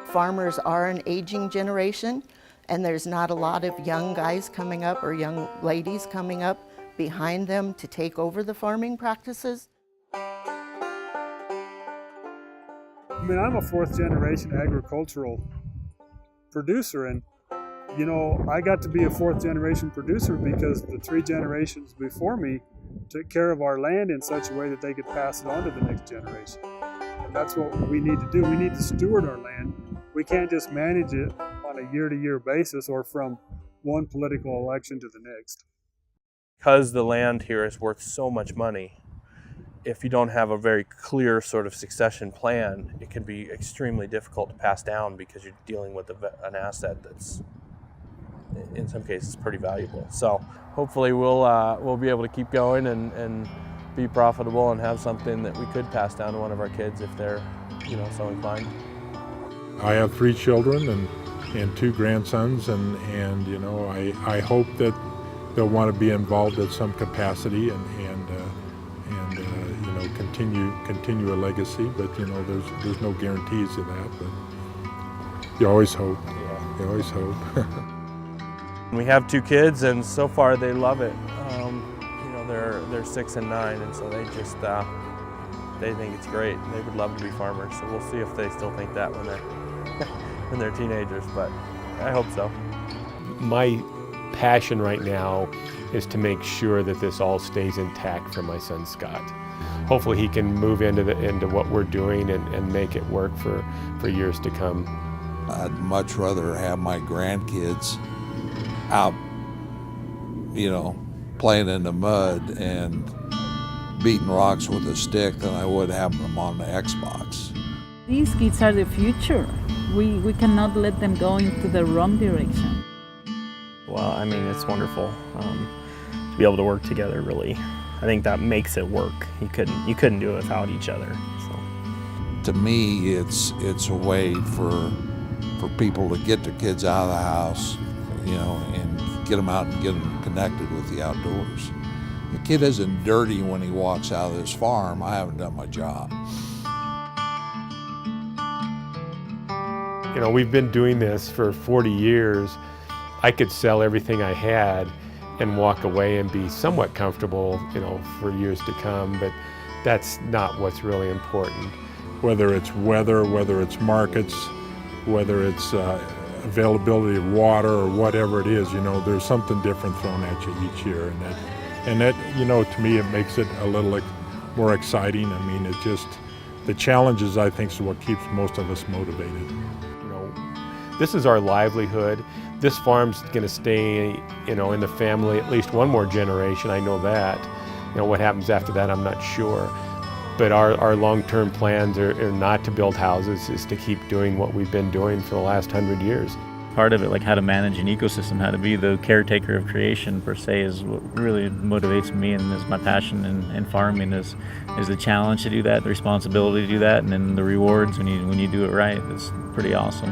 Farmers are an aging generation, and there's not a lot of young guys coming up or young ladies coming up behind them to take over the farming practices. I mean, I'm a fourth generation agricultural producer, and you know, I got to be a fourth generation producer because the three generations before me took care of our land in such a way that they could pass it on to the next generation. And that's what we need to do. We need to steward our land. We can't just manage it on a year-to-year basis or from one political election to the next. Because the land here is worth so much money, if you don't have a very clear sort of succession plan, it can be extremely difficult to pass down because you're dealing with an asset that's, in some cases, pretty valuable. So hopefully we'll be able to keep going and be profitable and have something that we could pass down to one of our kids if they're, you know, so inclined. I have 3 children and 2 grandsons, and you know, I hope that they'll want to be involved in some capacity and you know, continue a legacy. But you know, there's no guarantees of that. But you always hope. Yeah. You always hope. We have 2 kids, and so far they love it. You know, they're 6 and 9, and so they just they think it's great. They would love to be farmers. So we'll see if they still think that when they're teenagers. But I hope so. My passion right now is to make sure that this all stays intact for my son Scott. Hopefully he can move into what we're doing and make it work for years to come. I'd much rather have my grandkids out, you know, playing in the mud and beating rocks with a stick than I would having them on the Xbox. These kids are the future. We cannot let them go into the wrong direction. Well, I mean, it's wonderful to be able to work together, really. I think that makes it work. You couldn't do it without each other. So. To me, it's a way for people to get their kids out of the house, you know, and get them out and get them connected with the outdoors. The kid isn't dirty when he walks out of this farm. I haven't done my job. You know, we've been doing this for 40 years. I could sell everything I had and walk away and be somewhat comfortable, you know, for years to come, but that's not what's really important. Whether it's weather, whether it's markets, whether it's availability of water or whatever it is, you know, there's something different thrown at you each year, and that, you know, to me it makes it a little more exciting. I mean, it just, the challenges, I think, is what keeps most of us motivated. You know, this is our livelihood. This farm's going to stay, you know, in the family at least one more generation. I know that. You know, what happens after that, I'm not sure. But our long-term plans are not to build houses, is to keep doing what we've been doing for the last 100 years. Part of it, like how to manage an ecosystem, how to be the caretaker of creation per se, is what really motivates me, and is my passion in farming, is the challenge to do that, the responsibility to do that, and then the rewards when you do it right. It's pretty awesome.